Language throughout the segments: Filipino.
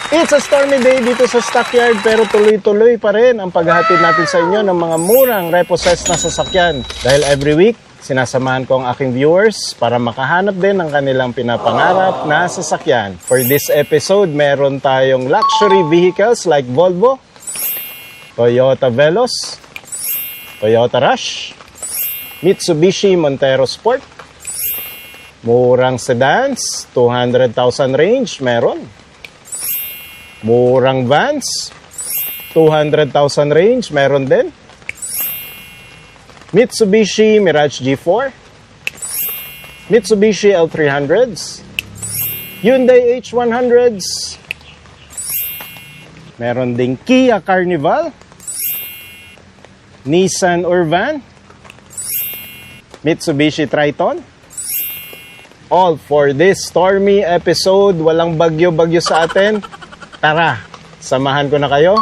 It's a stormy day dito sa Stockyard pero tuloy-tuloy pa rin ang paghahatid natin sa inyo ng mga murang repossessed na sasakyan. Dahil every week, sinasamahan ko ang aking viewers para makahanap din ng kanilang pinapangarap na sasakyan. For this episode, meron tayong luxury vehicles like Volvo, Toyota Veloz, Toyota Rush, Mitsubishi Montero Sport, murang sedans, 200,000 range, meron. Murang vans, 200,000 range, meron din. Mitsubishi Mirage G4, Mitsubishi L300s, Hyundai H100s, meron ding Kia Carnival, Nissan Urvan, Mitsubishi Triton. All for this stormy episode. Walang bagyo-bagyo sa atin. Tara, samahan ko na kayo.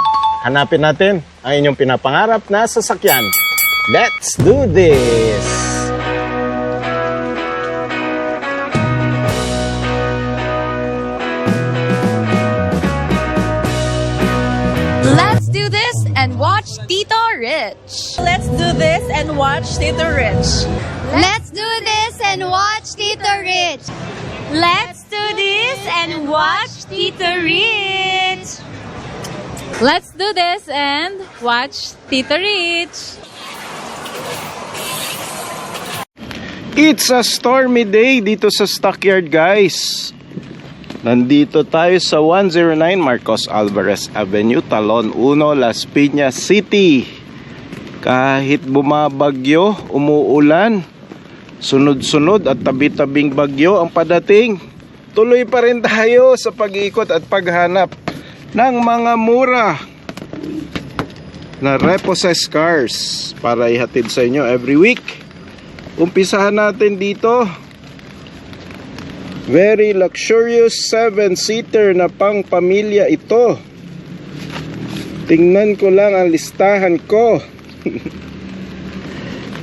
Hanapin natin ang inyong pinapangarap na sasakyan. Let's do this! Let's do this and watch Tito Rich. Let's do this and watch Tito Rich. Let's do this and watch Tito Rich. Let's do this and watch Tito Rich. Let's do this and watch Tito Rich. It's a stormy day dito sa Stockyard, guys. Nandito tayo sa 109 Marcos Alvarez Avenue, Talon 1, Las Piñas City. Kahit bumabagyo, umuulan, sunod-sunod at tabi-tabing bagyo ang padating, tuloy pa rin tayo sa pag-iikot at paghanap ng mga mura na repossessed cars para ihatid sa inyo every week. Umpisahan natin dito. Very luxurious 7-seater na pang pamilya ito. Tingnan ko lang ang listahan ko.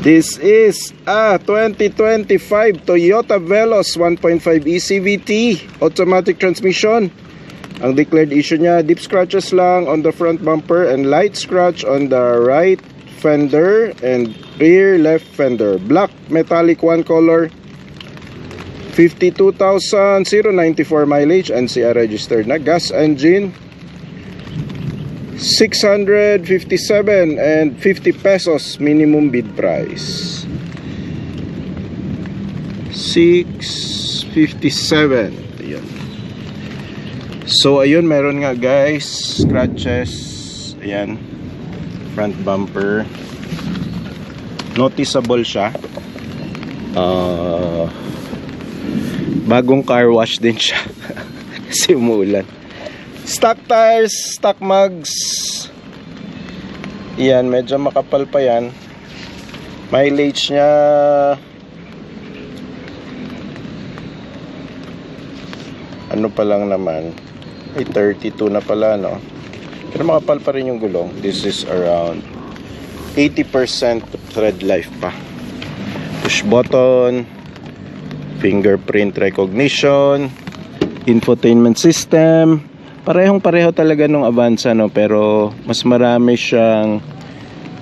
This is a 2025 Toyota Veloz 1.5 ECVT automatic transmission. Ang declared issue niya, deep scratches lang on the front bumper and light scratch on the right fender and rear left fender. Black metallic one color. 52,094 mileage, NCR registered na. Gas engine. 657 and 50 pesos minimum bid price. 657. Ayan. So ayun, meron nga guys, scratches. Ayan. Front bumper. Noticeable siya. Bagong car wash din siya. Kasi umuulan. Stock tires, stock mugs. Yan, medyo makapal pa yan. Mileage niya ano pa lang naman, ay 32 na pala, no? Pero makapal pa rin yung gulong. This is around 80% thread life pa. Push button, fingerprint recognition, infotainment system. Parehong-pareho talaga nung Avanza, no? Pero mas marami siyang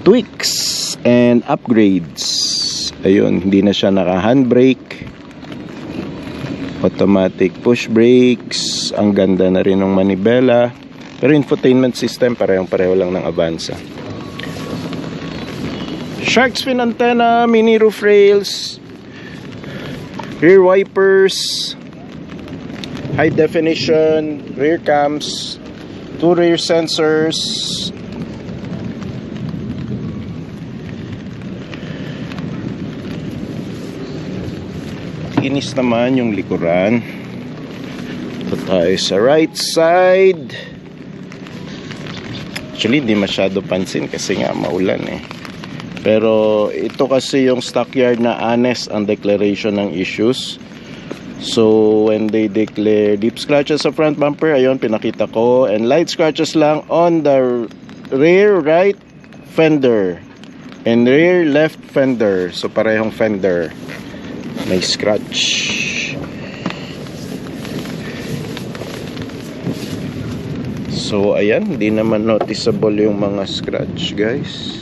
tweaks and upgrades. Ayun, hindi na siya naka-handbrake. Automatic push brakes. Ang ganda na rin ng manibela. Pero infotainment system, parehong-pareho lang ng Avanza. Shark's fin antenna, mini roof rails, rear wipers, high definition, rear cams, 2 rear sensors. Kinis naman yung likuran. Ito tayo sa right side. Actually, hindi masyado pansin kasi nga maulan eh. Pero ito kasi yung Stockyard na honest ang declaration ng issues. So when they declare deep scratches sa front bumper, ayun pinakita ko, and light scratches lang on the rear right fender and rear left fender. So parehong fender may scratch. So ayan, hindi naman noticeable yung mga scratch guys.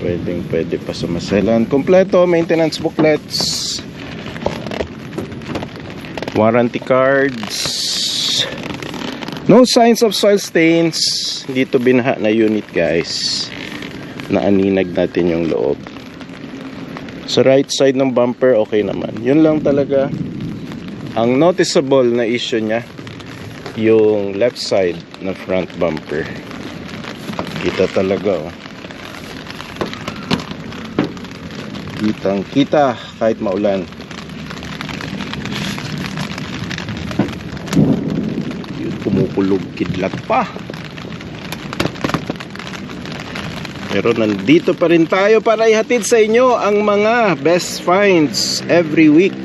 Pwede pa sa maselan. Kompleto, maintenance booklets, warranty cards, no signs of soil stains. Dito binaha na unit guys. Naaninag natin yung loob. Sa right side ng bumper okay naman. Yun lang talaga ang noticeable na issue niya, yung left side na front bumper. Kita talaga oh. Kitang kita kahit maulan. Yun, kumukulog kidlat pa. Pero nandito pa rin tayo para ihatid sa inyo ang mga best finds every week.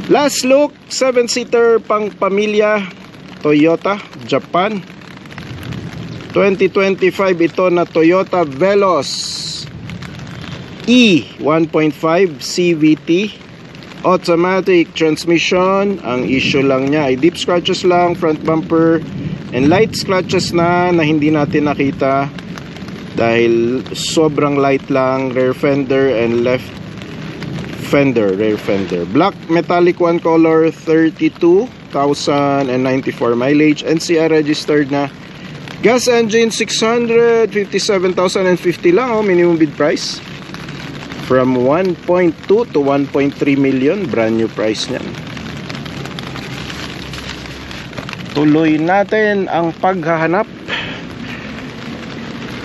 Last look, 7-seater pang pamilya, Toyota, Japan. 2025 ito na Toyota Veloz E 1.5 CVT, automatic transmission. Ang issue lang niya ay deep scratches lang, front bumper, and light scratches na hindi natin nakita dahil sobrang light lang. Rear fender and left fender, rear fender. Black metallic one color, 32,094 mileage, NCR registered na. Gas engine 657,050 lang oh, minimum bid price. From 1.2 to 1.3 million, brand new price niyan. Tuloy natin ang paghahanap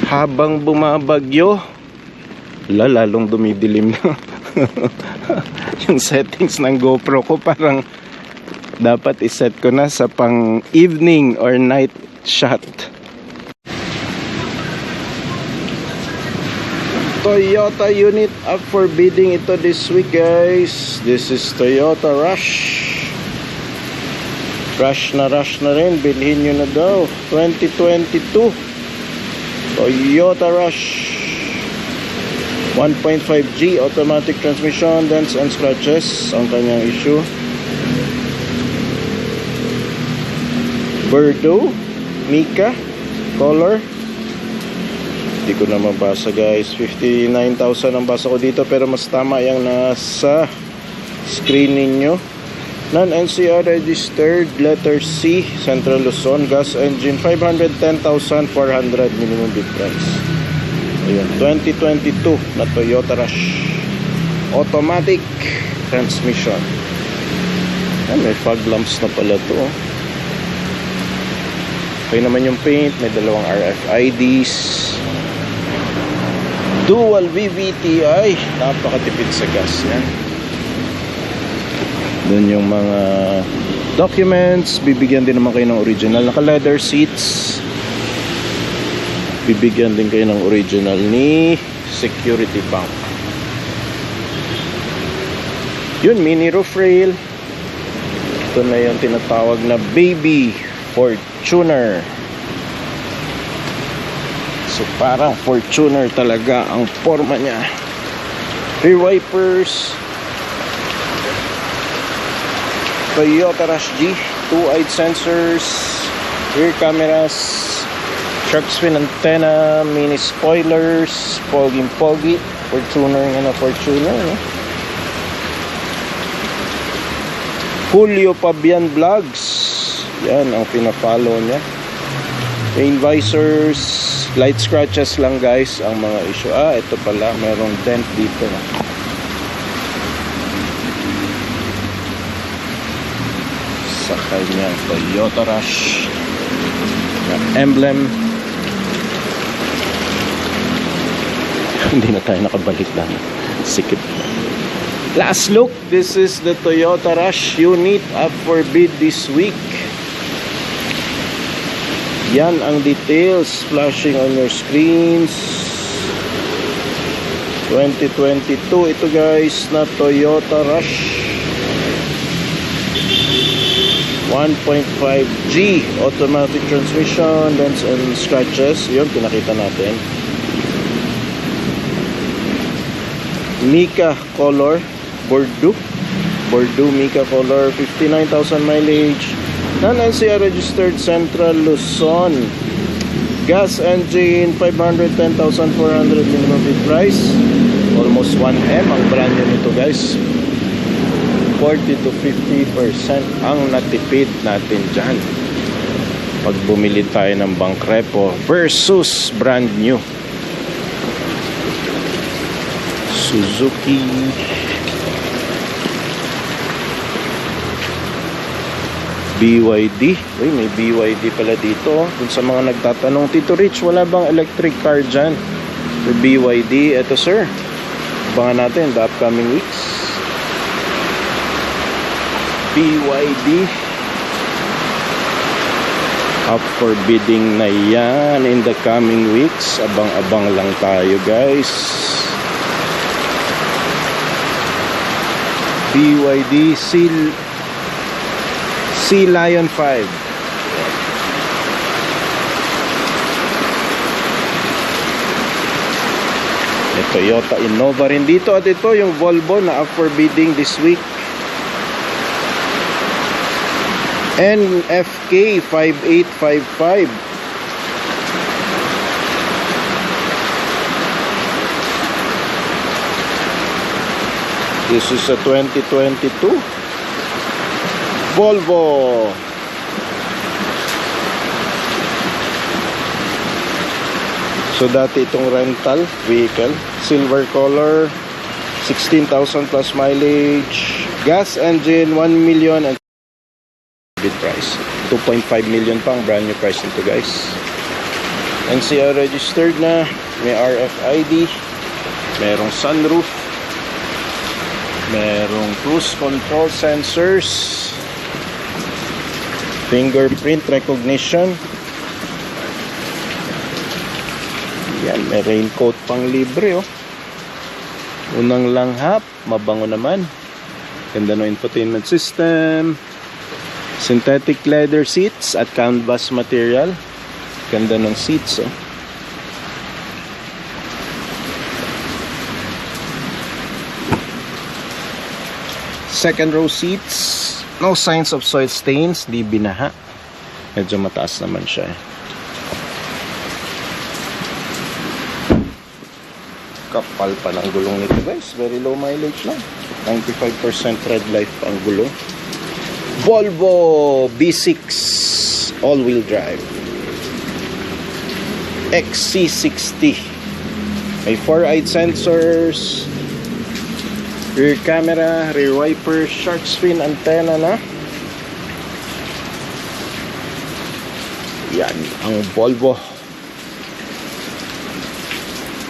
habang bumabagyo. Lalong dumidilim na. Yung settings ng GoPro ko parang dapat iset ko na sa pang evening or night shot. Toyota unit up for bidding ito this week guys. This is Toyota Rush. Rush na rin, bilhin nyo na daw. 2022 Toyota Rush 1.5G automatic transmission, dents and scratches ang kanyang issue. Bordeaux Mica color. Hindi ko na mabasa guys. 59,000 ang basa ko dito, pero mas tama yung nasa screen ninyo. Non-NCR registered, letter C, Central Luzon. Gas engine 510,400 minimum bid price. Ayun, 2022 na Toyota Rush automatic transmission. May fog lamps na pala to oh. Okay naman yung paint, may dalawang RFIDs, dual VVTi, napakatipid sa gas yan. Doon yung mga documents, bibigyan din naman kayo ng original. Naka leather seats, bibigyan din kayo ng original ni security bank. Yun, mini roof rail. Ito na yung tinatawag na baby Fortuner. So parang Fortuner talaga ang forma niya. Rear wipers, Toyota Rush G, 2-eyed sensors, rear cameras, shark fin antenna, mini spoilers, pogi Fortuner nga na Fortuner no? Julio Pabian Vlogs, yan ang pinafollow niya. Rain visors, light scratches lang guys ang mga issue. Ito pala, merong dent dito. Sa kanyang Toyota Rush na emblem. Hindi na tayo nakabalik lang. Sikip. Last look, this is the Toyota Rush unit up for bid this week. Yan ang details flashing on your screens. 2022 ito guys na Toyota Rush 1.5G automatic transmission, dents and scratches. Yun, pinakita natin. Mica color, Bordeaux Mica color, 59,000 mileage, Non-NCR registered Central Luzon. Gas engine 510,400 minimum bid price. Almost 1M ang brand new nito guys. 40 to 50% ang natipid natin dyan pag bumili tayo ng bank repo versus brand new Suzuki. BYD. Uy, may BYD pala dito. Kung sa mga nagtatanong, Tito Rich, wala bang electric car dyan? For BYD, eto sir. Abangan natin the upcoming weeks. BYD. Up for bidding na yan in the coming weeks. Abang-abang lang tayo guys. BYD Sea Lion 5. May Toyota Innova rin dito. At ito yung Volvo na up for bidding this week. NFK 5855. This is a 2022 Volvo. So dati itong rental vehicle, silver color, 16,000 plus mileage, gas engine, 1 million and bid price. 2.5 million pang brand new price nito guys. NCR registered na, may RFID, merong sunroof, merong cruise control sensors, fingerprint recognition. Yan, may raincoat pang libre oh. Unang langhap, mabango naman. Ganda no infotainment system. Synthetic leather seats at canvas material. Ganda ng seats oh. Second row seats. No signs of soil stains. Di binaha. Medyo mataas naman siya eh. Kapal pa ng gulong nito guys. Very low mileage lang. 95% red life ang gulong. Volvo B6 all-wheel drive. XC60. May 4-eyed sensors, rear camera, rear wiper, shark fin antenna na. Yan ang Volvo.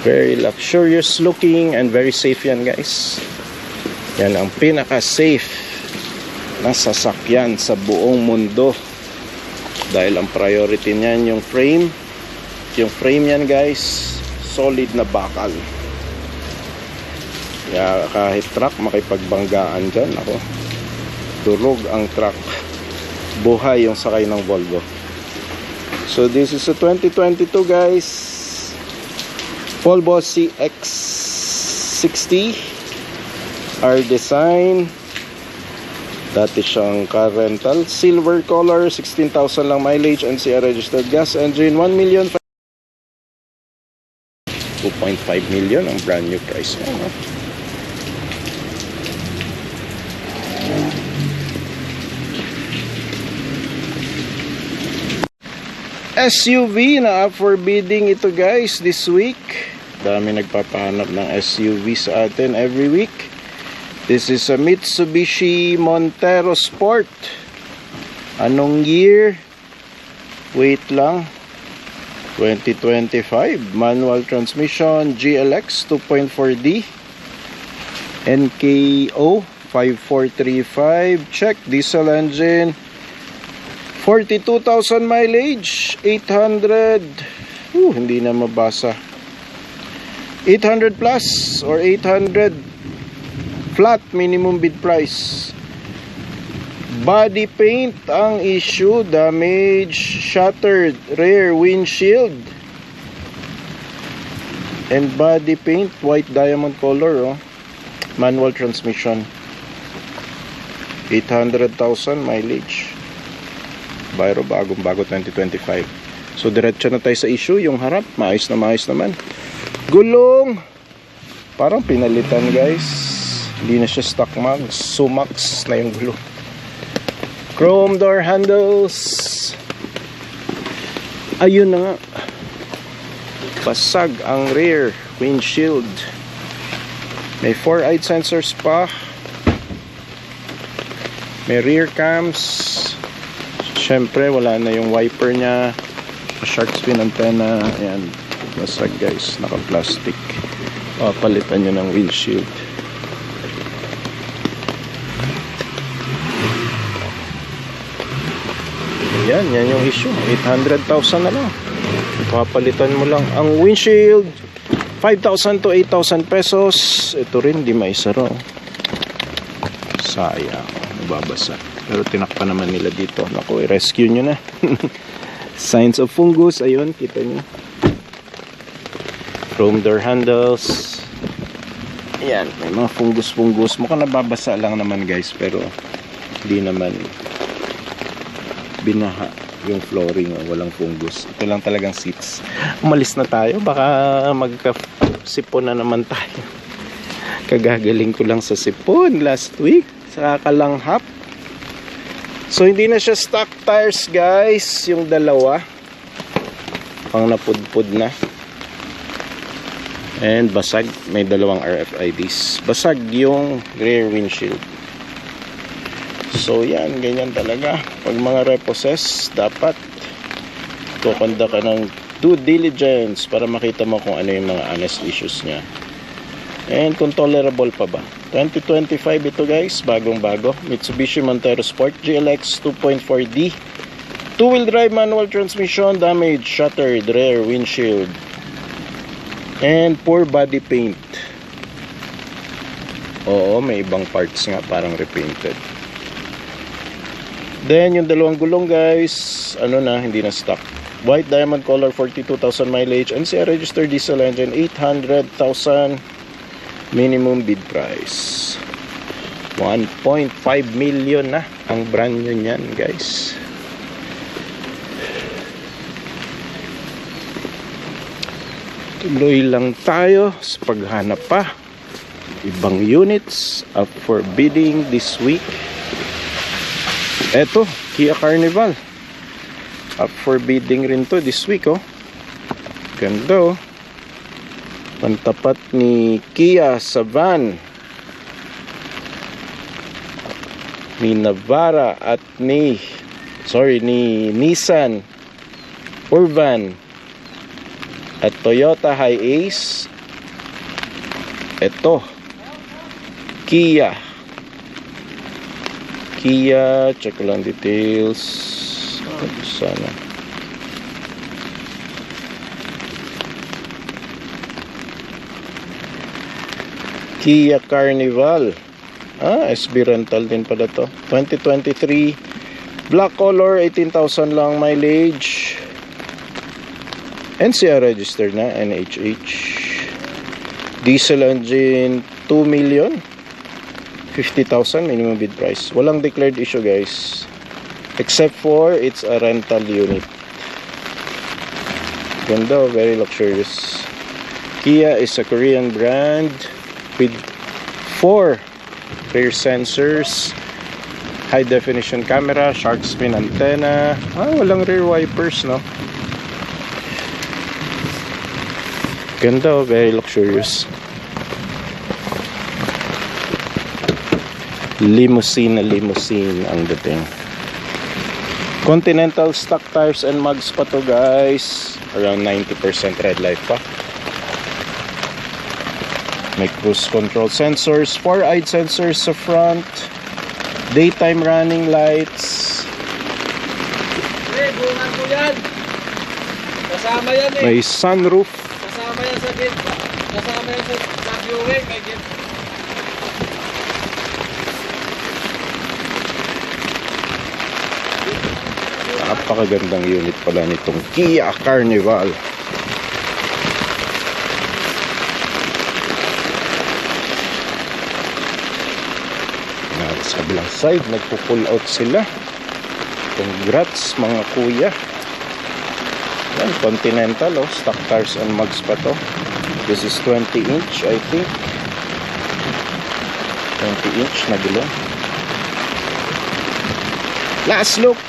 Very luxurious looking and very safe yan guys. Yan ang pinaka safe na sasakyan sa buong mundo. Dahil ang priority niyan yung frame. Yung frame yan guys, solid na bakal. Kaya kahit truck makipagbanggaan dyan. Ako, durog ang truck. Buhay yung sakay ng Volvo. So this is a 2022 guys. Volvo CX60 R design. Dati siyang car rental. Silver color, 16,000 lang mileage. NCR registered gas engine, 1 million. 2.5 million ang brand new price niya. No? SUV na up for bidding ito guys this week. Dami nagpapahanap ng SUV sa atin every week. This is a Mitsubishi Montero Sport. Anong year? Wait lang. 2025. Manual transmission. GLX 2.4D. NKO 5435. Check. Diesel engine. 42,000 mileage. 800. Hindi na mabasa. 800 plus or 800 flat minimum bid price. Body paint ang issue. Damage, shattered rear windshield and body paint white diamond color oh. Manual transmission. 800,000 mileage. Bayro bagong bago 2025. So diretso na tayo sa issue. Yung harap, maayos na maayos naman. Gulong, parang pinalitan guys. Hindi na siya stock mag, sumax na yung gulong. Chrome door handles. Ayun na nga, basag ang rear windshield. May 4-eyed sensors pa. May rear cams. Siyempre wala na yung wiper nya. Shark fin antenna. Ayan, basag guys, naka plastic. Palitan nyo ng windshield. Yan yung issue. 800,000 na lang. Papalitan mo lang ang windshield. 5,000 to 8,000 pesos. Ito rin, di maisara. Sayang. Nababasa. Pero tinakpan naman nila dito. Naku, i-rescue nyo na. Signs of fungus. Ayun, kita nyo. Chrome door handles. Ayan, may mga fungus-fungus. Mukhang nababasa lang naman guys. Pero hindi naman binaha yung flooring, walang fungus. Ito lang talagang seats. Umalis na tayo, baka magkasipon na naman tayo. Kagagaling ko lang sa sipon last week sa kalanghap. So hindi na siya stock tires guys, yung dalawa pang napudpud na. And basag, may dalawang RFIDs. Basag yung rear windshield. So yan, ganyan talaga. Pag mga reposes, dapat kukunda ka ng due diligence para makita mo kung ano yung mga honest issues niya. And kung tolerable pa ba. 2025 ito guys, bagong bago. Mitsubishi Montero Sport GLX 2.4D. 2-wheel drive manual transmission, damage, shattered rear windshield. And poor body paint. Oo, may ibang parts nga parang repainted. Then yung dalawang gulong guys, ano na, hindi na stock. White diamond color, 42,000 mileage. NCR registered diesel engine, 800,000 minimum bid price. 1.5 million na ang brand new niyan guys. Tuloy lang tayo sa paghanap pa. Ibang units up for bidding this week. Eto, Kia Carnival. Up for bidding rin to this week, oh. Ganda, oh. Pantapat ni Kia sa van. Ni Navara at ni Nissan Urban at Toyota Hiace. Eto, Kia, check ko lang details. Sana. Kia Carnival. SB rental din pala to. 2023. Black color, 18,000 lang mileage. NCR registered na, NHH. Diesel engine, 2 million. 50,000 minimum bid price. Walang declared issue guys, except for it's a rental unit. Ganda, very luxurious. Kia is a Korean brand with 4 rear sensors, high definition camera, shark fin antenna. Walang rear wipers, no? Ganda, very luxurious. Limousine ang dating. Continental stock tires and mugs pa to guys. Around 90% red light pa. May cruise control sensors, 4-eyed sensors sa front, daytime running lights. Bungan mo yan. Kasama yan eh. May sunroof. Kasama yan sa gate. Kasama yan sa viewing. May gate. Napakagandang unit pala nitong Kia Carnival. Sa kabilang side, nagpo-pull out sila. Congrats mga kuya. Yan, Continental oh. Stock tires and mugs pa to. This is 20 inch I think. 20 inch na gulong. Last look.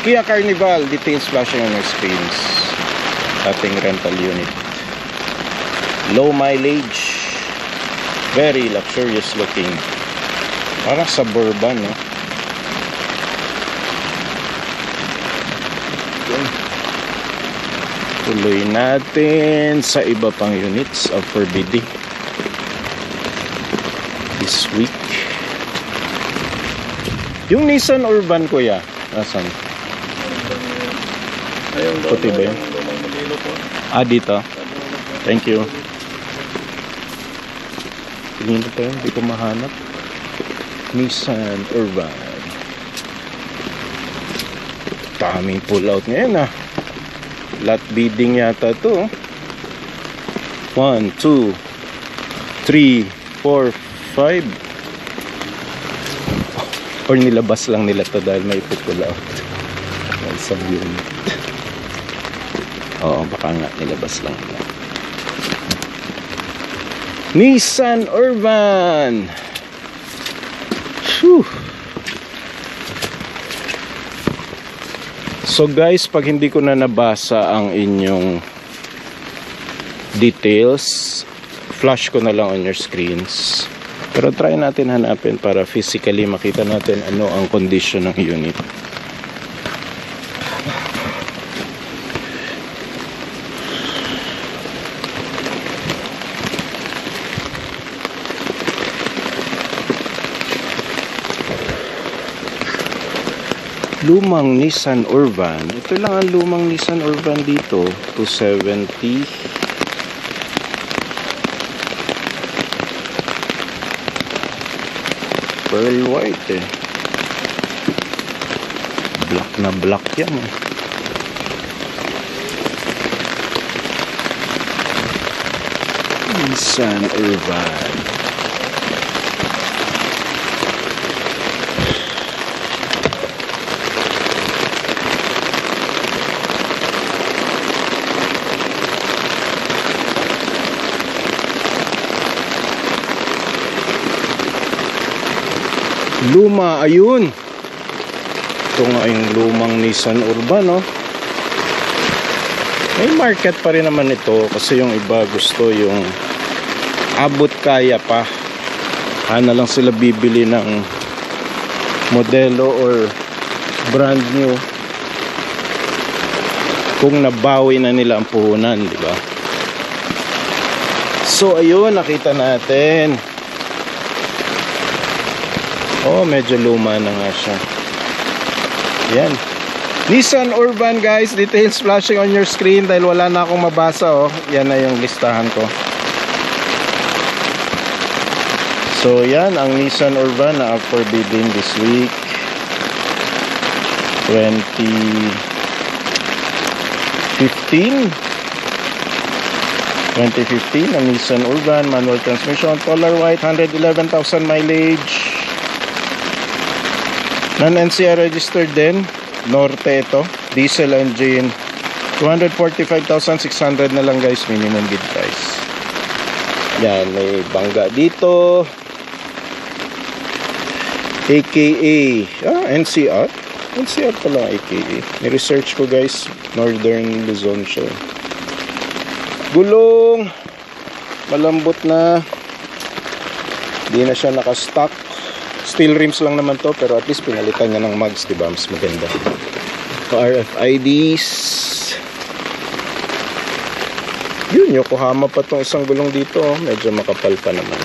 Kia Carnival. Details flashing on your screens. Ating rental unit. Low mileage. Very luxurious looking. Parang suburban no. Tuloy natin sa iba pang units of for bidding this week. Yung Nissan Urban kuya, nasan? Puti ba yun? Dito. Thank you. Tingin pa yun, hindi ko mahanap. Nissan Urban. Daming pull out ngayon ah. Lot bidding yata to. 1, 2, 3, 4, 5. Or nilabas lang nila to dahil may pull out. May isang unit. Oo, baka nga nilabas lang nila. Nissan Urban. Whew. So guys, pag hindi ko na nabasa ang inyong details, flash ko na lang on your screens. Pero try natin hanapin para physically makita natin ano ang condition ng unit. Lumang Nissan Urban. Ito lang ang lumang Nissan Urban dito. 270. Pearl white eh. Black na black yan eh. Nissan Urban. Luma, ayun. Ito nga yung lumang Nissan Urban, no? May market pa rin naman ito kasi yung iba gusto yung abot kaya pa. Na lang sila bibili ng modelo or brand new kung nabawi na nila ang puhunan, di ba? So, ayun, nakita natin. Oh, medyo luma na nga siya. Yan. Nissan Urban guys. Details flashing on your screen dahil wala na akong mabasa oh. Yan na yung listahan ko. So yan ang Nissan Urban na up for bidding this week. 2015 ang Nissan Urban. Manual transmission, color white, 111,000 mileage. Non-NCR registered din. Norte ito. Diesel engine. 245,600 na lang guys. Minimum bid price. Yan. May bangga dito. AKA. NCR. NCR pala AKA. Ni-research ko guys. Northern Luzon siya. Gulong. Malambot na. Hindi na siya nakastock. Steel rims lang naman to, pero at least pinalitan niya ng mugs, diba? Mas maganda. RFIDs. Yun, Yokohama pa tong isang gulong dito. Oh. Medyo makapal pa naman.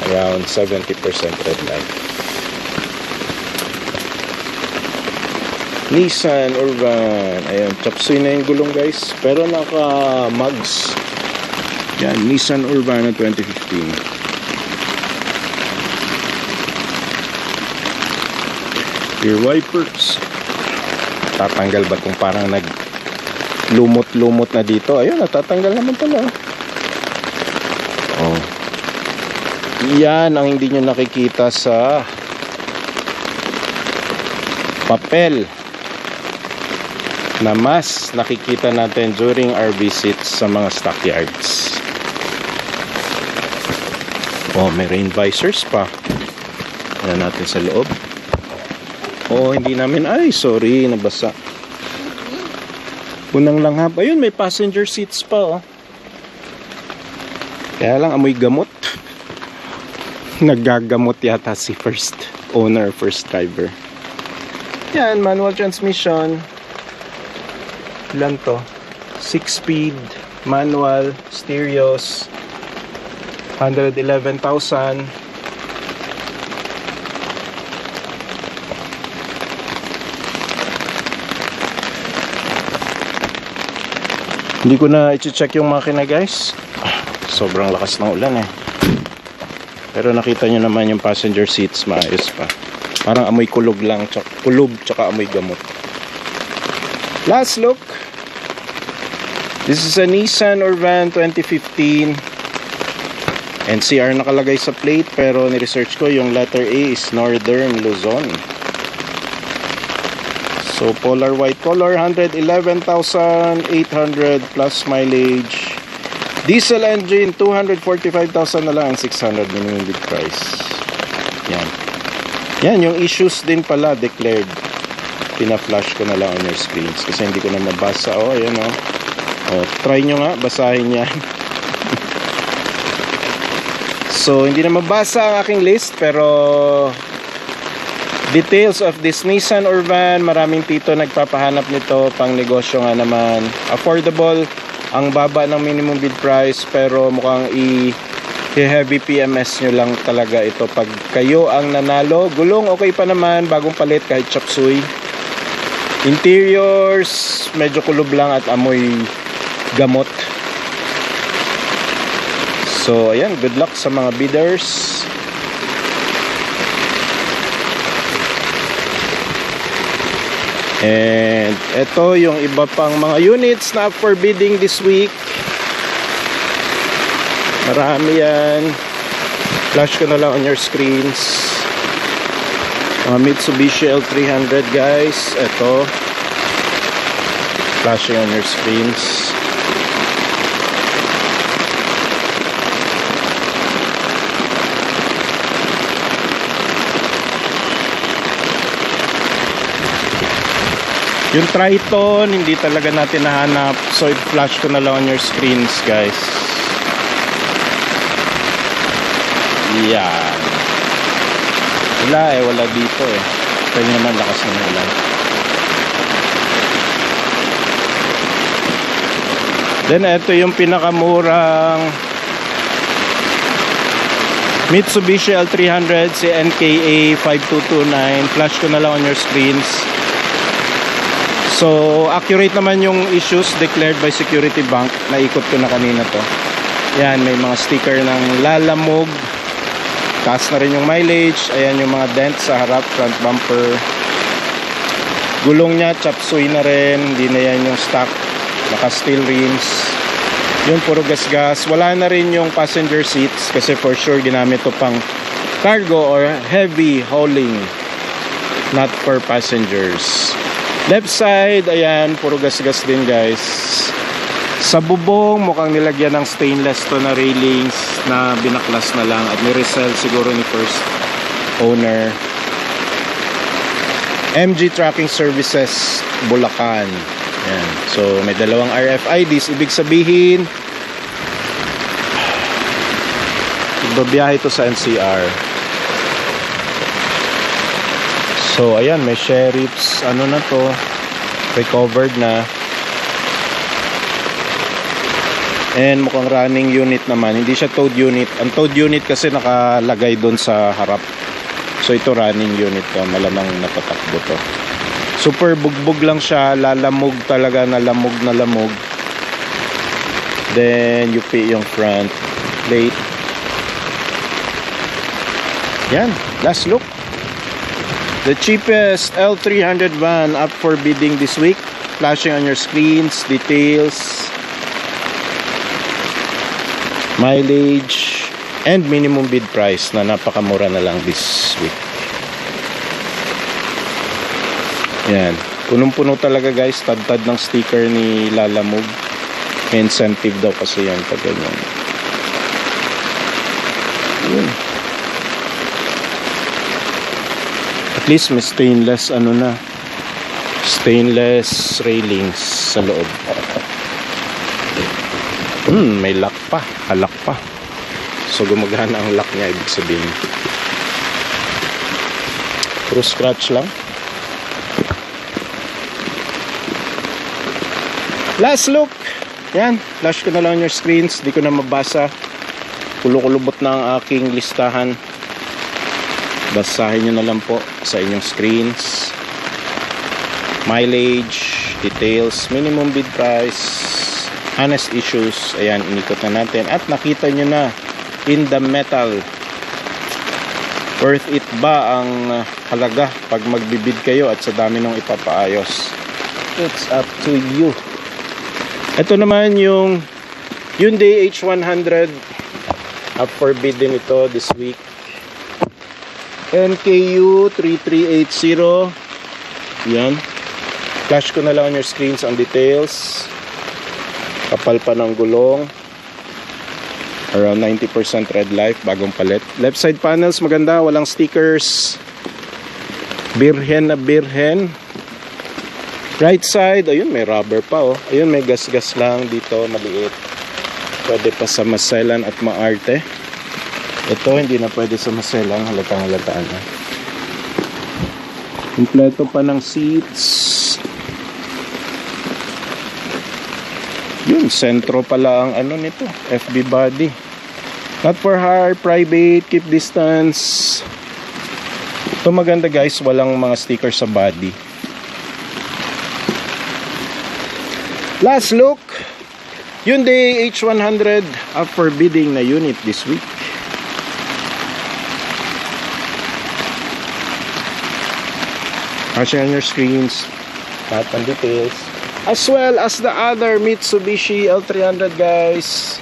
Around 70% red light. Nissan Urban. Ayan, chapsuy na yung gulong guys. Pero naka mugs. Yan, Nissan Urban na 2015. Rear wipers. Tatanggal ba kung parang lumot-lumot na dito? Ayun, natatanggal naman pala. Oh. Yan ang hindi nyo nakikita sa papel na mas nakikita natin during our visits sa mga stockyards. Oh, may rain visors pa. Yan natin sa loob. Oh, hindi namin, ay sorry, nabasa. Unang langhap. Ayun, may passenger seats pa, oh. Kaya lang amoy gamot. Naggagamot yata si first owner, first driver. Yan, manual transmission. Ilan to? 6-speed, manual, stereos. 111,000. Hindi ko na i-check yung makina, guys. Sobrang lakas ng ulan eh. Pero nakita nyo naman yung passenger seats, maayos pa. Parang amoy kulog lang, kulog tsaka amoy gamot. Last look. This is a Nissan Urban 2015. NCR nakalagay sa plate, pero ni-research ko yung letter A is Northern Luzon. So polar white color, 111,800 plus mileage. Diesel engine, 245,000 na lang and 600 minimum bid price. Yan. Yan, yung issues din pala declared. Pina-flash ko na lang on your screens kasi hindi ko na mabasa. Oh, ayan oh. Oh, try nyo nga, basahin yan. So, hindi na mabasa ang aking list, pero details of this Nissan Urban, maraming tito nagpapahanap nito, pang negosyo nga naman. Affordable, ang baba ng minimum bid price, pero mukhang i-heavy PMS nyo lang talaga ito pag kayo ang nanalo. Gulong okay pa naman, bagong palit kahit chop suey. Interiors, medyo kulob lang at amoy gamot. So ayan, good luck sa mga bidders. And ito yung iba pang mga units na up for bidding this week. Marami yan. Flash ko na lang on your screens. Mitsubishi L300, guys. Ito. Flashing on your screens. Yung Triton, hindi talaga natin nahanap. So, i-flash ko na lang on your screens, guys. Yan. Wala eh, wala dito eh. Pwede naman lakas ng ulan. Then, ito yung pinakamurang Mitsubishi L300, si NKA 5229. Flash ko na lang on your screens. So, accurate naman yung issues declared by Security Bank. Naikot ko na kanina to. Yan, may mga sticker ng lalamog. Taas na rin yung mileage. Ayan yung mga dent sa harap, front bumper. Gulong niya, chop suey na rin. Hindi na yan yung stock. Naka steel rims. Yun, puro gas-gas. Wala na rin yung passenger seats kasi for sure ginamit to pang cargo or heavy hauling. Not for passengers. Left side, ayan, puro gas-gas din, guys. Sa bubong, mukhang nilagyan ng stainless to na railings na binaklas na lang at ni-resell siguro ni first owner. MG Tracking Services, Bulacan. Ayan. So, may dalawang RFIDs. Ibig sabihin, babiyahe ito sa NCR. So, ayan, may sheriffs, ano na to, recovered na. And mukhang running unit naman, hindi siya towed unit. Ang towed unit kasi nakalagay doon sa harap. So, ito running unit to, malamang natatakbo to. Super bugbog lang siya, lalamog talaga, nalamog na lamog. Then, UP yung front plate. Yan, last look. The cheapest L300 van up for bidding this week. Flashing on your screens, details, mileage, and minimum bid price na napakamura na lang this week. Yan. Punong-puno talaga guys. Tad-tad ng sticker ni Lalamove. May incentive daw kasi yan pag ganyan. Yun. At least may stainless stainless railings sa loob. May lock pa. Halak pa. So gumagana ang lock niya, ibig sabihin. Puro scratch lang. Last look. Yan. Flash ko na lang your screens. Di ko na mabasa. Kulo-kulubot na ang aking listahan. Basahin nyo na lang po sa inyong screens. Mileage, details, minimum bid price, honest issues. Ayan, inikot na natin. At nakita nyo na in the metal. Worth it ba ang halaga pag magbibid kayo at sa dami nung ipapaayos? It's up to you. Ito naman yung Hyundai H100. Up for bid din ito this week. NKU 3380. Yan. Flash ko na lang on your screens ang details. Kapal pa ng gulong. Around 90% red life. Bagong palit. Left side panels maganda. Walang stickers. Birhen na birhen. Right side. Ayun, may rubber pa oh. Ayun, may gas-gas lang dito. Maliit. Pwede pa sa maselan at maarte. Ito, hindi na pwede sa maselan. Halatang-halataan na. Kompleto pa ng seats. Yun, sentro pala ang ano nito. FB body. Not for hire, private, keep distance. Ito maganda guys. Walang mga stickers sa body. Last look. Hyundai H100 up for bidding na unit this week. Watching on your screens at ang details, as well as the other Mitsubishi L300 guys.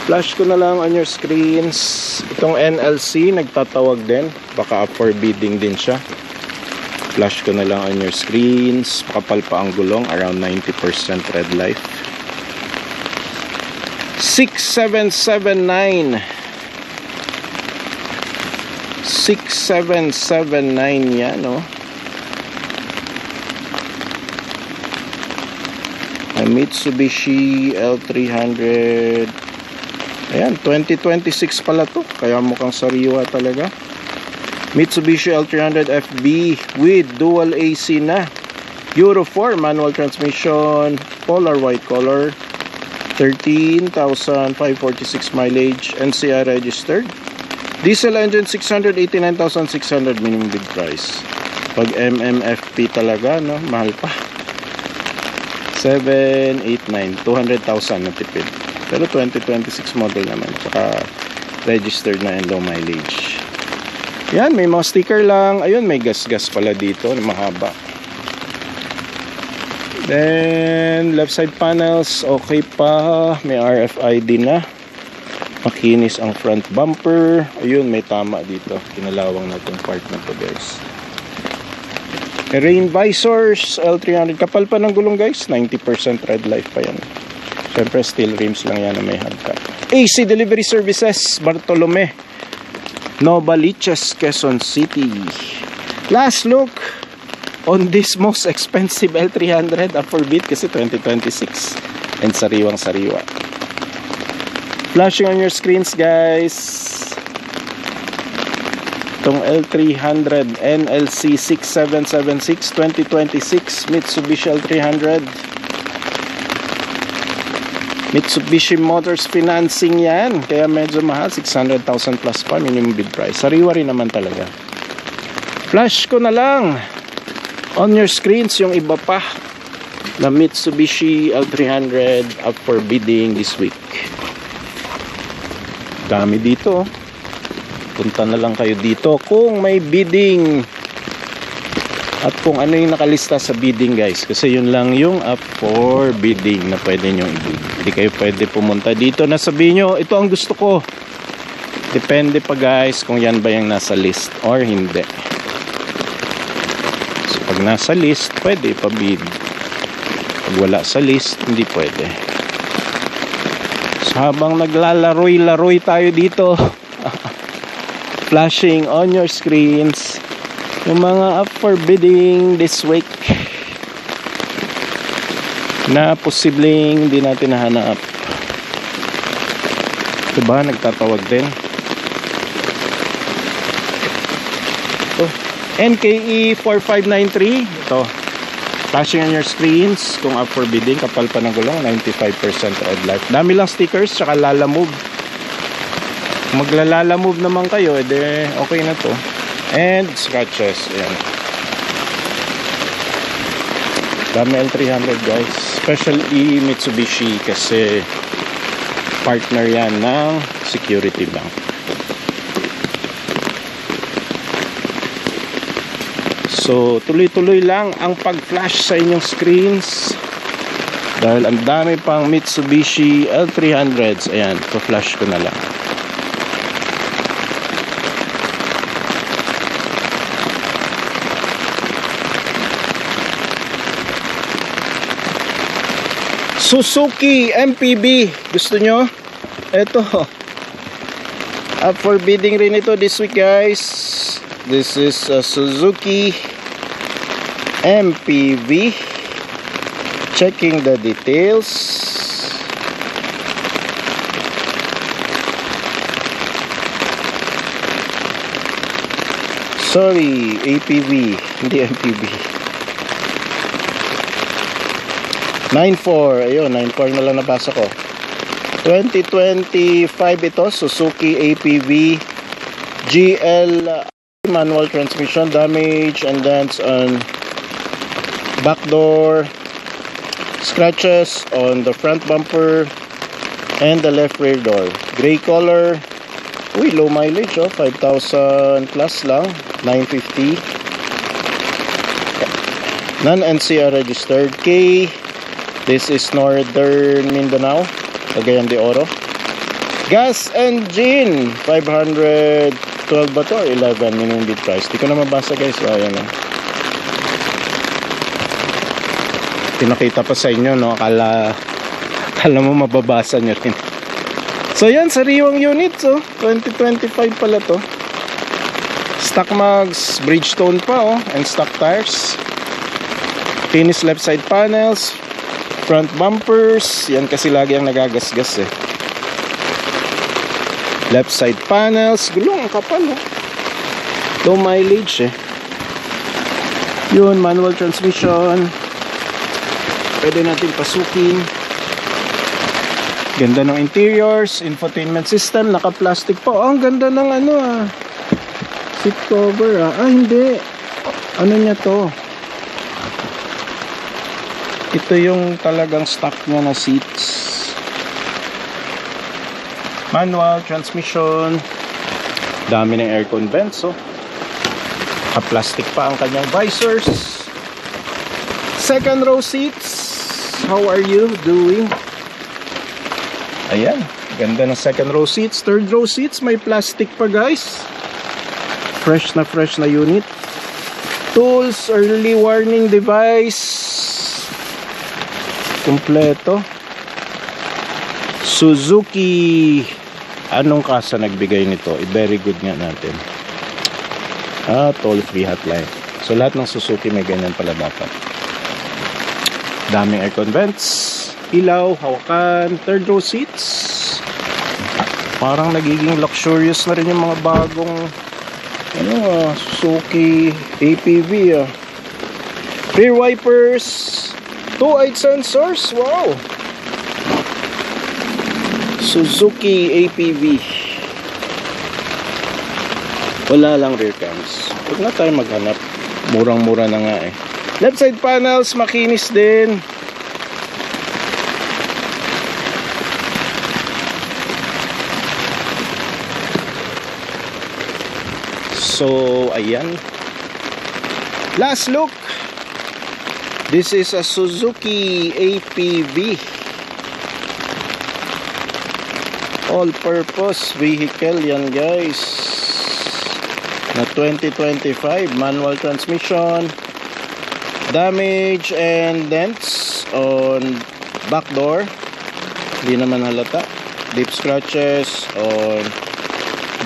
Flash ko na lang on your screens. Itong NLC nagtatawag din, baka up for bidding din siya. Flash ko na lang on your screens. Kapal pa ang gulong, around 90% red life. 6779 6779 yan no. Mitsubishi L300. Ayan, 2026 pala to. Kaya mukhang sariwa talaga. Mitsubishi L300 FB with dual AC na. Euro 4 manual transmission. Polar white color. 13,546 mileage. NCR registered. Diesel engine 689,600 minimum bid price. Pag MMFP talaga no, mahal pa. 789, 200,000 na tipid. Pero 2026 model naman. Saka registered na and low mileage. Yan, may mga sticker lang. Ayun, may gas-gas pala dito na mahaba. Then, left side panels, okay pa. May RFID na. Makinis ang front bumper. Ayun, may tama dito. Kinalawang natin part na to guys. Rain visors, L300. Kapal pa ng gulong guys. 90% red life pa yan. Siyempre, steel rims lang yan na may hagka. AC Delivery Services, Bartolome. Novaliches, Quezon City. Last look on this most expensive L300 up for bid kasi 2026. And sariwang-sariwa. Flashing on your screens guys. Itong L300 NLC 6776 2026 Mitsubishi L300. Mitsubishi Motors financing yan. Kaya medyo mahal. 600,000 plus pa minimum bid price. Sariwa rin naman talaga. Flash ko na lang on your screens yung iba pa na Mitsubishi L300 up for bidding this week. Dami dito. Punta na lang kayo dito kung may bidding at kung ano yung nakalista sa bidding guys, kasi yun lang yung up for bidding na pwede nyo i-bid. Hindi kayo pwede pumunta dito na sabihin nyo ito ang gusto ko. Depende pa guys kung yan ba yung nasa list or hindi. So Pag nasa list, pwede ipabid. Pag wala sa list, hindi pwede. So, habang naglalaroy-laroy tayo dito, flashing on your screens yung mga up for bidding this week na posibleng hindi natin nahanap. Diba? Nagtatawag din. Ito. NKE 4593. Ito. Flashing on your screens kung up for bidding. Kapal pa ng gulong. 95% odd life. Dami lang stickers. Tsaka Lala Move. Maglalala move naman kayo, edi okay na to. And scratches, ayan. Dami L300 guys. Especially Mitsubishi kasi partner yan ng Security Bank. So tuloy-tuloy lang ang pag-flash sa inyong screens dahil ang dami pang Mitsubishi L300s. Ayan, pa-flash ko na lang. Suzuki MPV, gusto nyo? Eto, up for bidding rin ito this week guys. This is a Suzuki MPV. Checking the details. Sorry, APV, hindi MPV. 9.4, ayun, 9.4 na lang nabasa ko. 2025 ito, Suzuki APV GL manual transmission, damage and dents on back door, scratches on the front bumper and the left rear door. Gray color. Uy, low mileage oh, 5,000 plus lang, 950. Non-NCR registered. K. This is Northern Mindanao, Cagayan de Oro. Gas engine 512 ba to? 11 minimum bid price. Di ko na mabasa guys. Ayan o. Pinakita pa sa inyo no. Akala mo mababasa nyo rin. So yan, sariwang unit oh. 2025 pala to. Stock mags, Bridgestone pa oh. And stock tires. Finish left side panels, front bumpers, yan kasi lagi ang nagagasgas eh. Left side panels, gulong ang kapal oh. Low mileage eh. Yun, manual transmission. Pwede natin pasukin. Ganda ng interiors, infotainment system, naka-plastic pa. Oh, ang ganda ng ano ah. Seat cover ah. Ah, hindi. Ano niya to? Ito yung talagang stock niya na seats. Manual transmission. Dami ng aircon vents oh. Plastic pa ang kanyang visors. Second row seats. How are you doing? Ayan, ganda ng second row seats. Third row seats, may plastic pa guys. Fresh na unit. Tools, early warning device. Kompleto. Suzuki. Anong kasa nagbigay nito? Very good nga natin. Toll free hotline. So lahat ng Suzuki may ganyan pala dapat. Daming aircon vents, ilaw, hawakan, third row seats. Parang nagiging luxurious na rin yung mga bagong Suzuki APV ah. Rear wipers, 2-eyed sensors, wow. Suzuki APV. Wala lang rear cams. Huwag na tayo maghanap. Murang-mura na nga eh. Left side panels, makinis din. So, ayan. Last look. This is a Suzuki APV. All-purpose vehicle yan guys. Na 2025. Manual transmission. Damage and dents on back door. Hindi naman halata. Deep scratches on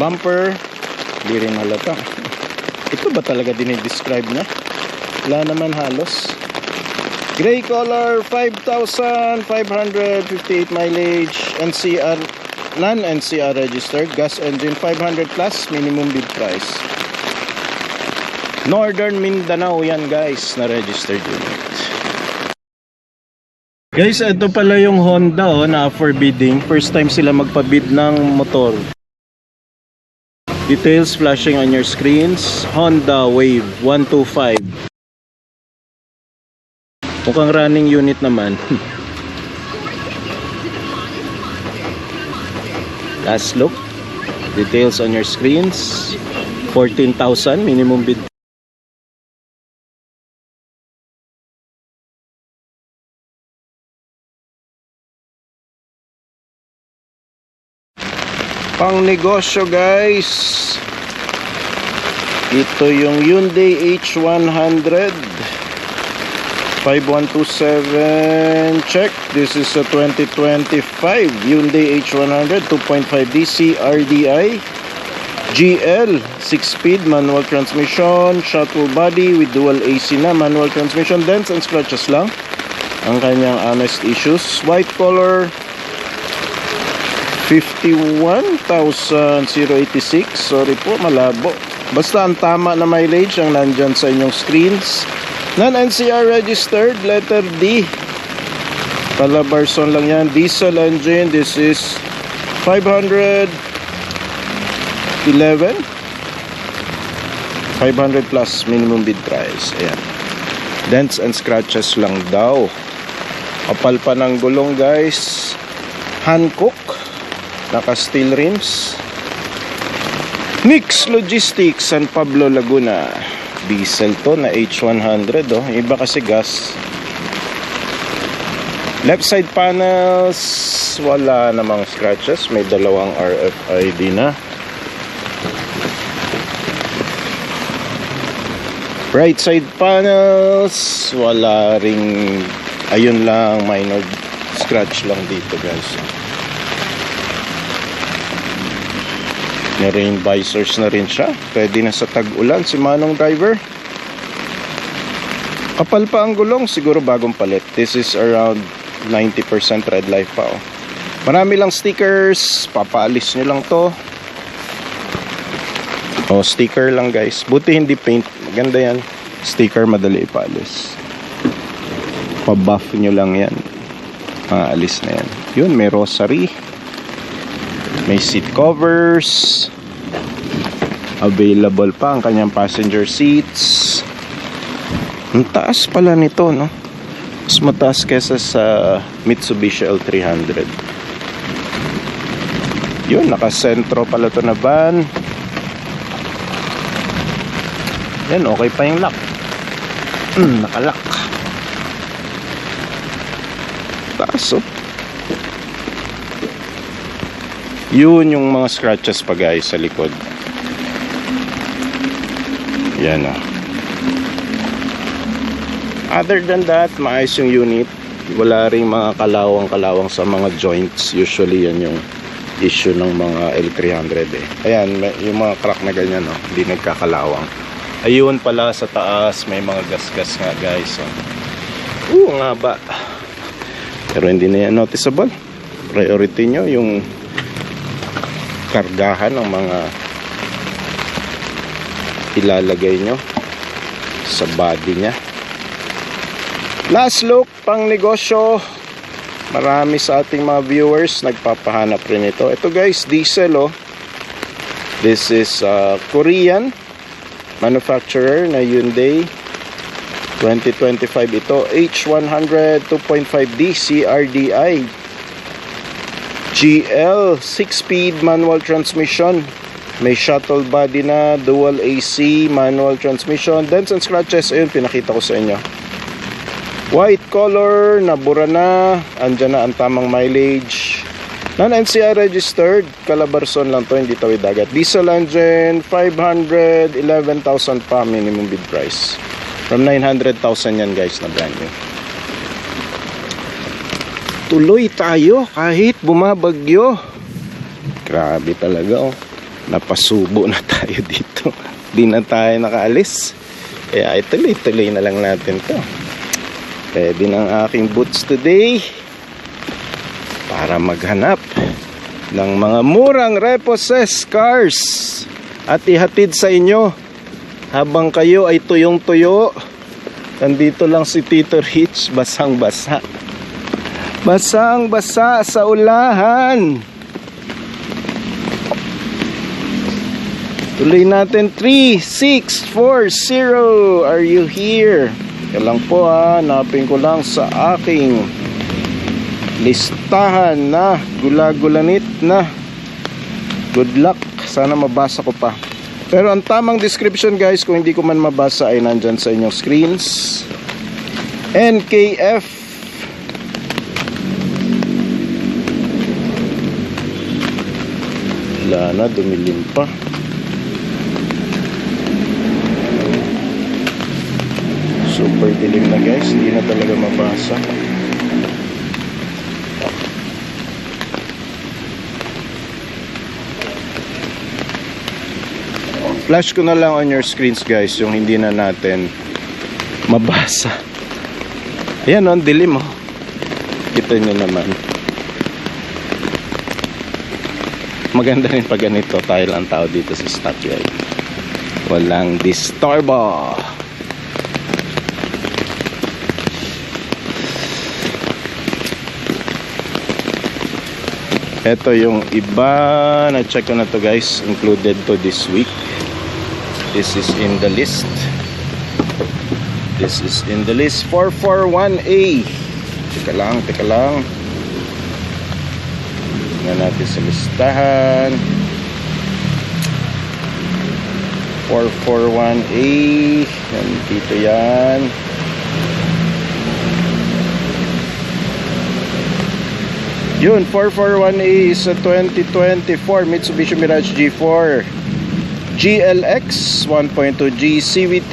bumper. Hindi rin halata. Ito ba talaga dinidescribe na? Wala naman halos. Gray color, 5,558 mileage, NCR, non-NCR registered, gas engine 500 plus, minimum bid price. Northern Mindanao yan guys, na registered unit. Guys, ito pala yung Honda na for bidding. First time sila magpabid ng motor. Details flashing on your screens. Honda Wave 125. Mukhang running unit naman. Last look. Details on your screens. 14,000 minimum bid. Pang negosyo guys. Ito yung Hyundai H100 5127 check. This is a 2025 Hyundai H100 2.5D CRDI GL 6-speed manual transmission, shuttle body with dual AC na manual transmission. Dents and scratches lang ang kanyang honest issues. White color, 51,086. Sorry po, malabo. Basta ang tama na mileage ang nandyan sa inyong screens. Non-NCR registered, letter D. Calabarzon lang yan. Diesel engine. This is 511. 500 plus minimum bid price. Ayan. Dents and scratches lang daw. Kapal pa ng gulong guys. Hankook. Naka steel rims. Nix Logistics, San Pablo, Laguna. Diesel to na H100 oh. Iba kasi gas. Left side panels, wala namang scratches. May dalawang RFID na. Right side panels, wala ring, ayun lang, minor scratch lang dito guys. May rain visors na rin siya. Pwede na sa tag-ulan si manong driver. Kapal pa ang gulong, siguro bagong palit. This is around 90% red life pa oh. Marami lang stickers, papaalis nyo lang to. Oh, sticker lang guys. Buti hindi paint, maganda yan. Sticker madali ipaalis. Pa-buff nyo lang yan. Maalis na yan. Yun, may rosary. May seat covers. Available pa ang kanyang passenger seats. Ang taas pala nito, no? Mas mataas kesa sa Mitsubishi L300. Yun, nakasentro pala to na van. Yan, okay pa yung lock. Nakalock. Taas, oh. Yun yung mga scratches pa guys sa likod. Yan o. Other than that, maayos yung unit. Wala ring mga kalawang-kalawang sa mga joints. Usually yan yung issue ng mga L300 eh. Ayan, yung mga crack na ganyan oh, hindi nagkakalawang. Ayun pala sa taas, may mga gas-gas nga guys oh. Nga ba? Pero hindi na yan noticeable. Priority nyo yung kargahan ng mga ilalagay nyo sa body nya. Last look, pang negosyo. Marami sa ating mga viewers nagpapahanap rin ito. Ito guys, diesel oh. This is Korean manufacturer na Hyundai 2025 ito. H100 2.5D CRDI GL 6-speed manual transmission. May shuttle body na, dual AC, manual transmission. Dents and scratches, ayun, pinakita ko sa inyo. White color, nabura na. Andyan na ang tamang mileage. Non-NCR registered. Calabarzon lang to, hindi tawid dagat. Diesel engine, 511,000 pa minimum bid price. From 900,000 yan guys na brand new. Tuloy tayo kahit bumabagyo. Grabe talaga oh. Napasubo na tayo dito. Di na tayo nakaalis. Kaya ituloy-tuloy na lang natin to. Pwede ng aking boots today para maghanap ng mga murang repossessed cars at ihatid sa inyo habang kayo ay tuyong-tuyo. Nandito lang si Tito Rich, basang-basa. Basang-basa sa ulahan. Tuloy natin. 3640. Are you here? Kaya lang po ha, hanapin ko lang sa aking listahan na gula-gulanit na. Good luck. Sana mabasa ko pa. Pero ang tamang description guys, kung hindi ko man mabasa ay nandyan sa inyong screens. NKF wala na, dumilim pa. Super dilim na guys, hindi na talaga mabasa. Flash ko na lang on your screens guys yung hindi na natin mabasa. Ayan on, dilim oh. Kita nyo naman. Maganda rin pag ganito, tayo lang tao dito sa stockyard. Walang disturbo. Ito yung iba na check ko na to guys, included to this week. This is in the list. This is in the list. 441A. Teka lang. Tingnan natin sa listahan. 441A. Nandito yan. Yun, 441A is a 2024 Mitsubishi Mirage G4 GLX 1.2G CVT,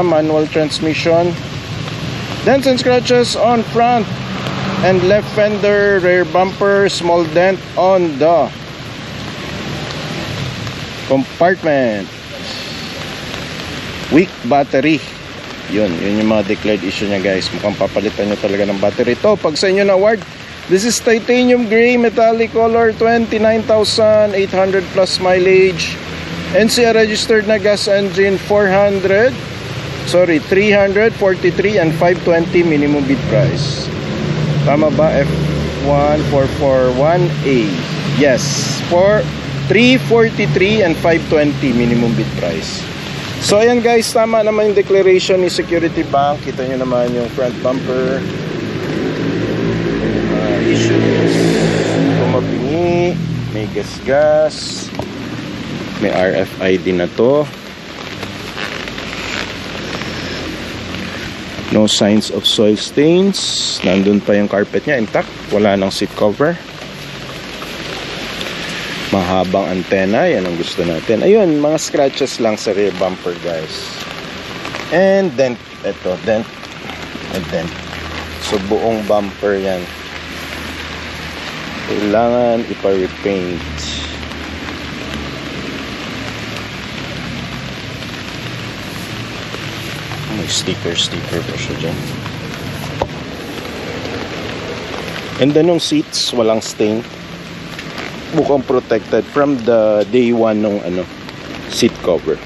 manual transmission. Dents and scratches on front and left fender, rear bumper, small dent on the compartment. Weak battery. Yun yung mga declared issue nya guys. Mukhang papalitan nyo talaga ng battery to pag sa inyo na award. This is titanium gray metallic color, 29,800 plus mileage. NCR registered na gas engine, 343 and 520 minimum bid price. Tama ba? F1441A. Yes, 343 and 520 minimum bid price. So ayan guys, tama naman yung declaration ni Security Bank. Kita nyo naman yung front bumper. Issues, kumabingi, may gas, may RFID na to. No signs of soil stains. Nandun pa yung carpet nya intact, wala nang seat cover. Mahabang antena, yan ang gusto natin. Ayun, mga scratches lang sa rear bumper guys. And dent, eto, dent and dent. So buong bumper yan kailangan ipa-repaint. May sticker pa siya dyan. And then yung seats walang stain, mukhang protected from the day one nung seat cover.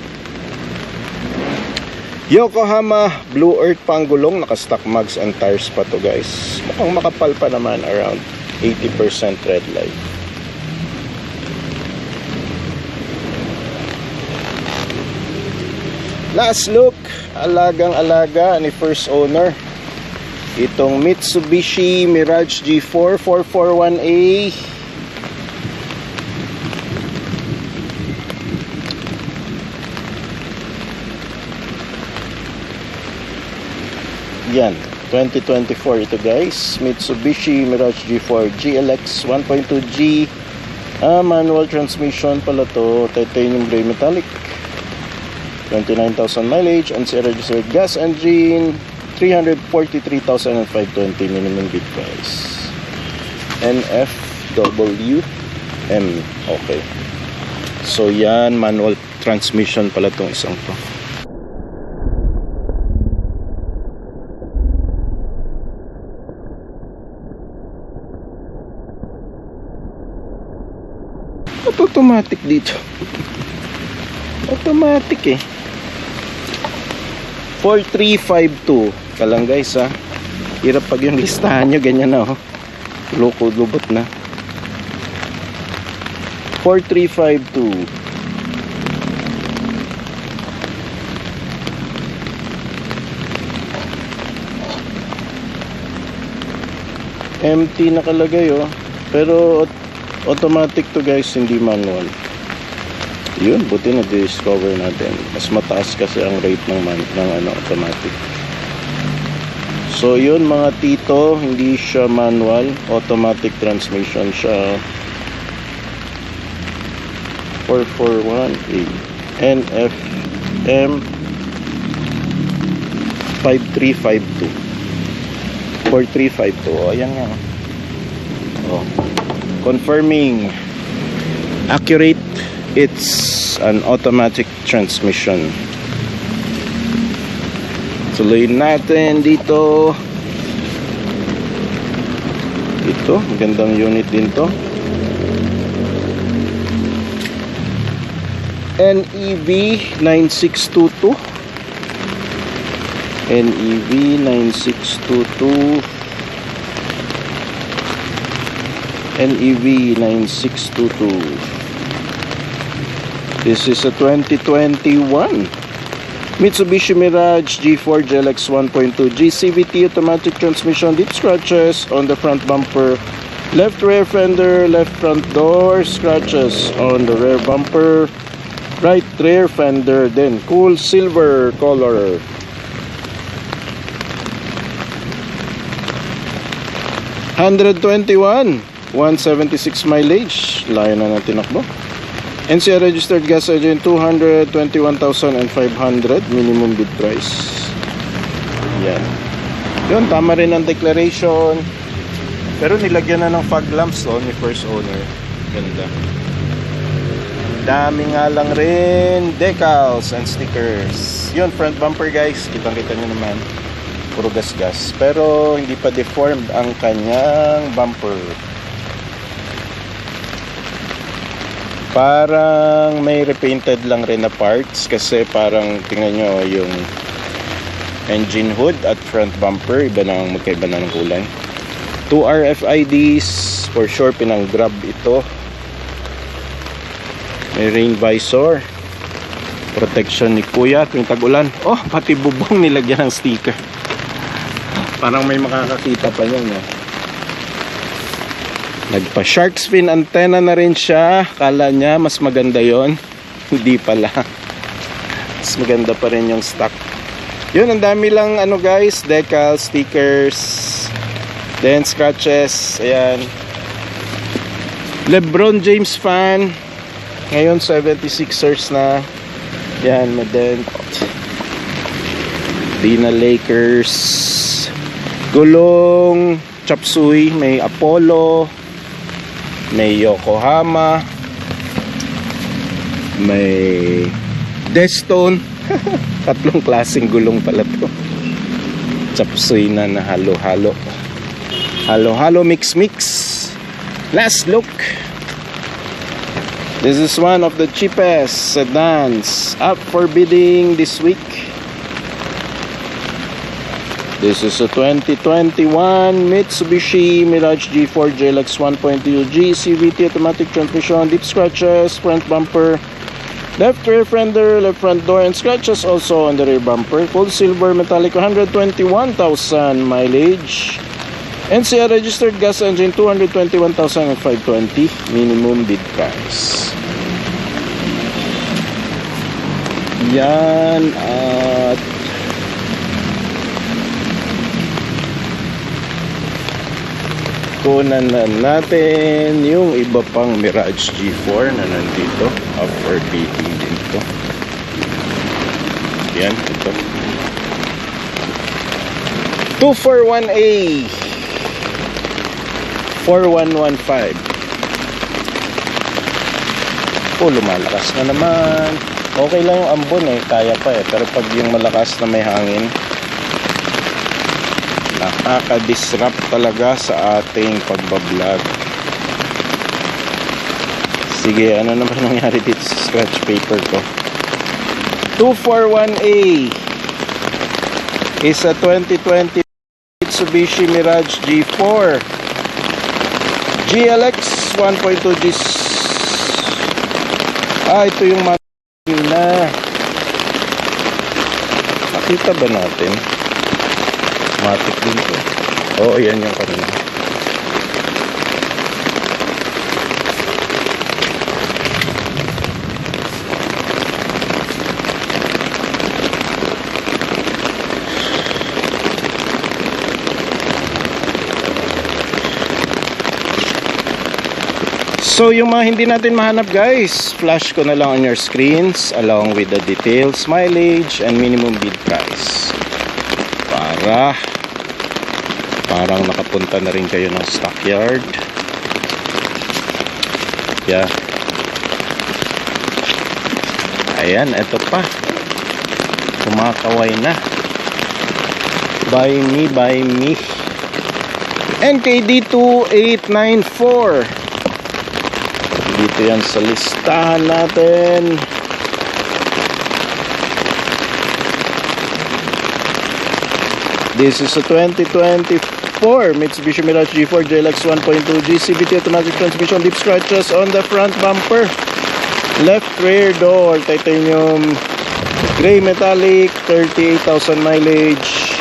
Yokohama Blue Earth panggulong, naka-stock mags and tires pa to guys. Mukhang makapal pa naman, around 80% red light. Last look, alagang-alaga ni first owner. Itong Mitsubishi Mirage G4 441A. Yan, 2024 ito guys. Mitsubishi Mirage G4 GLX 1.2G, manual transmission pala to, titanium gray metallic. 29,000 mileage. NCR registered gas engine, 343,520 minimum bid price. NFWM. Okay. So yan, manual transmission pala tong isang to. Ba't automatic dito? Automatic eh. 4352 ka lang guys ha. Hirap pag yung listahan nyo ganyan na oh. Loko-lubot na. 4352. Empty nakalagay oh. Pero automatic to guys, hindi manual. Yun, buti na discover natin. Mas mataas kasi ang rate ng automatic. So yun mga tito, hindi siya manual, automatic transmission siya. 441A NFM 5352 4352. Oh, ayan nga. Oh. Confirming accurate, it's an automatic transmission. Tuloy natin dito. Ito, magandang unit din to. NEV 9622. NEV 9622. NEV 9622. This is a 2021 Mitsubishi Mirage G4 GLX 1.2G CVT automatic transmission. Deep scratches on the front bumper, left rear fender, left front door, scratches on the rear bumper, right rear fender, then cool silver color. $121,176 mileage. Layo na ng tinakbo. NCR registered gas engine, 221,500 minimum bid price. Yan. Yun, tama rin ang declaration. Pero nilagyan na ng fog lamps ni first owner. Ganda. Dami nga lang rin decals and stickers. Yun, front bumper guys, kitang-kita nyo naman. Puro gas-gas. Pero hindi pa deformed ang kanyang bumper. Parang may repainted lang rin na parts kasi parang tingnan nyo yung engine hood at front bumper magkaiba na ng kulay. 2 RFIDs for sure, pinang-grab ito. May rain visor, protection ni kuya tuwing tag-ulan. Oh, pati bubong nilagyan ng sticker. Parang may makakakita pa niyan eh. Nagpa shark fin antenna na rin siya. Kala niya mas maganda yon, hindi pala. Mas maganda pa rin yung stock. Yun, ang dami lang guys, decals, stickers, then scratches. Ayan, LeBron James fan. Ngayon 76ers na. Yan, medent. Dina Lakers. Gulong chop suey, may Apollo, may Yokohama, may Deston. Tatlong klaseng gulong pala to. Chop suey na halo-halo. Halo-halo mix-mix. Last look. This is one of the cheapest sedans up for bidding this week. This is a 2021 Mitsubishi Mirage G4 GLX 1.2G CVT automatic transmission. Deep scratches, front bumper, left rear fender, left front door, and scratches also on the rear bumper. Full silver metallic, 121,000 mileage. NCR registered gas engine, 221,520 minimum bid price. Yan at kunan na natin yung iba pang Mirage G4 na nandito. Up for bidding din to. Yan, ito. 241A 4115. Oh, lumalakas na naman. Okay lang yung ambon eh, kaya pa eh. Pero pag yung malakas na may hangin, nakaka-disrupt talaga sa ating pagbablog. Sige, ano naman nangyari dito sa scratch paper ko? 241A is a 2020 Mitsubishi Mirage G4 GLX 1.2 G. Ito yung makina. Nakita ba natin? Matik din to. Oo, yan yung kanina. So yung mga hindi natin mahanap guys, flash ko na lang on your screens along with the details, mileage, and minimum bid price. Parang nakapunta na rin kayo ng stockyard. Yeah. Ayan, eto pa. Kumakaway na. Buy me. NKD 2894. Dito yan sa listahan natin. This is a 2024 Mitsubishi Mirage G4 GLX 1.2 GCVT automatic transmission, deep scratches on the front bumper, left rear door, titanium gray metallic, 38,000 mileage,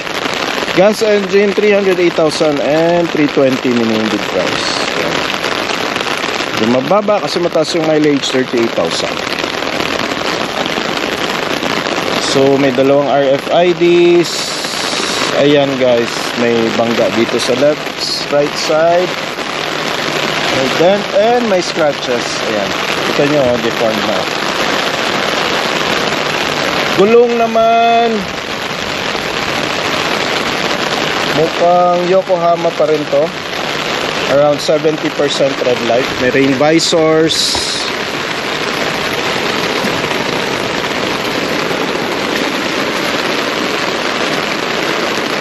gas engine 308,000 and 320 minimum bid price. Mababa kasi mataas yung mileage, 38,000. So may dalawang RFIDs. Ayan guys, may bangga dito sa right side, may dent and may scratches. Ayan, kita nyo, deformed na. Gulong naman, mukhang Yokohama pa rin to. Around 70% red light. May rain visors.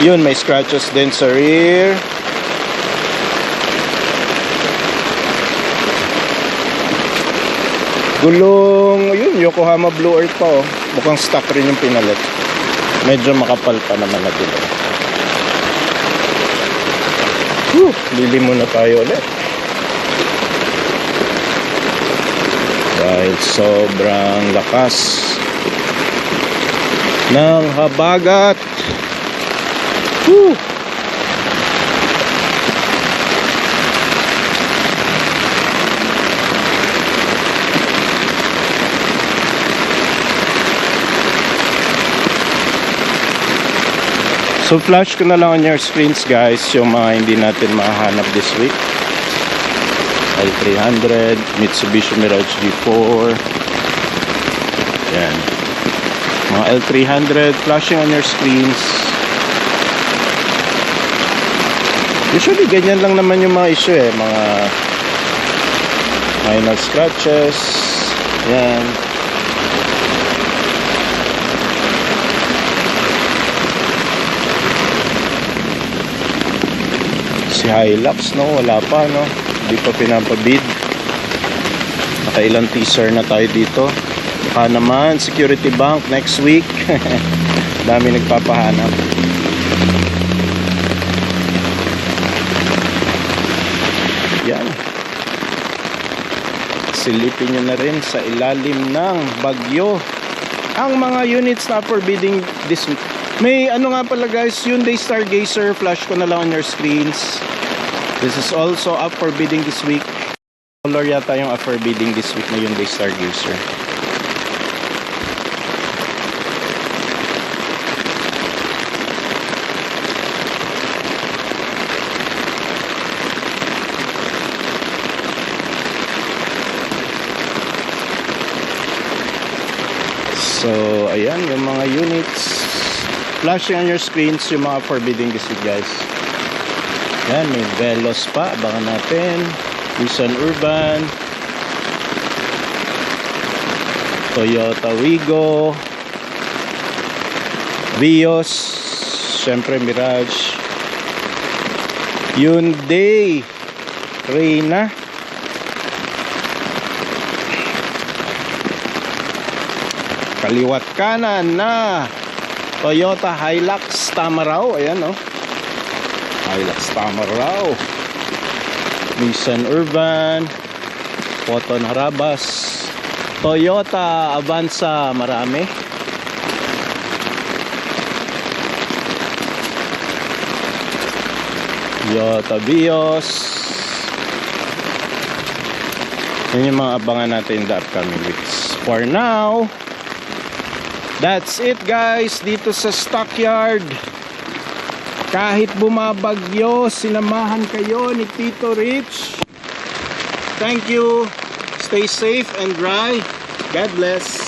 Yun, may scratches din sa rear. Gulong, yun, Yokohama Blue Earth pa oh. Mukhang stock rin yung pinalit. Medyo makapal pa naman na gulong. Bili muna tayo ulit dahil sobrang lakas ng habagat. So flash ko na lang on your screens guys yung mga hindi natin mahanap this week. L300, Mitsubishi Mirage G4. Yan. Mga L300 flashing on your screens. Usually ganyan lang naman yung mga issue eh. Mga minor scratches. Yan. Si Hilux no, wala pa no, hindi pa pinapabid. Nakailang teaser na tayo dito. Baka naman Security Bank next week. Dami nagpapahanap. Yan, silipin nyo na rin sa ilalim ng bagyo ang mga units na forbidding this week. May ano nga pala guys, Hyundai Stargazer, flash ko na lang on your screens. This is also up for bidding this week. Color yata yung up for bidding this week na Hyundai Stargazer. So, ayan yung mga mga units. Flashing on your screens yung mga forbidding disease, guys. Yan, may Velos pa. Abangan natin. Nissan Urban. Toyota Wigo. Vios. Siyempre, Mirage. Hyundai Reyna. Kaliwat kanan na Toyota Hilux Tamaraw. Ayan, oh. Hilux Tamaraw. Nissan Urban. Photon Harabas. Toyota Avanza. Marami. Toyota Vios. Yan yung mga abangan natin in the upcoming weeks. For now, that's it, guys, dito sa Stockyard. Kahit bumabagyo, sinamahan kayo ni Tito Rich. Thank you. Stay safe and dry. God bless.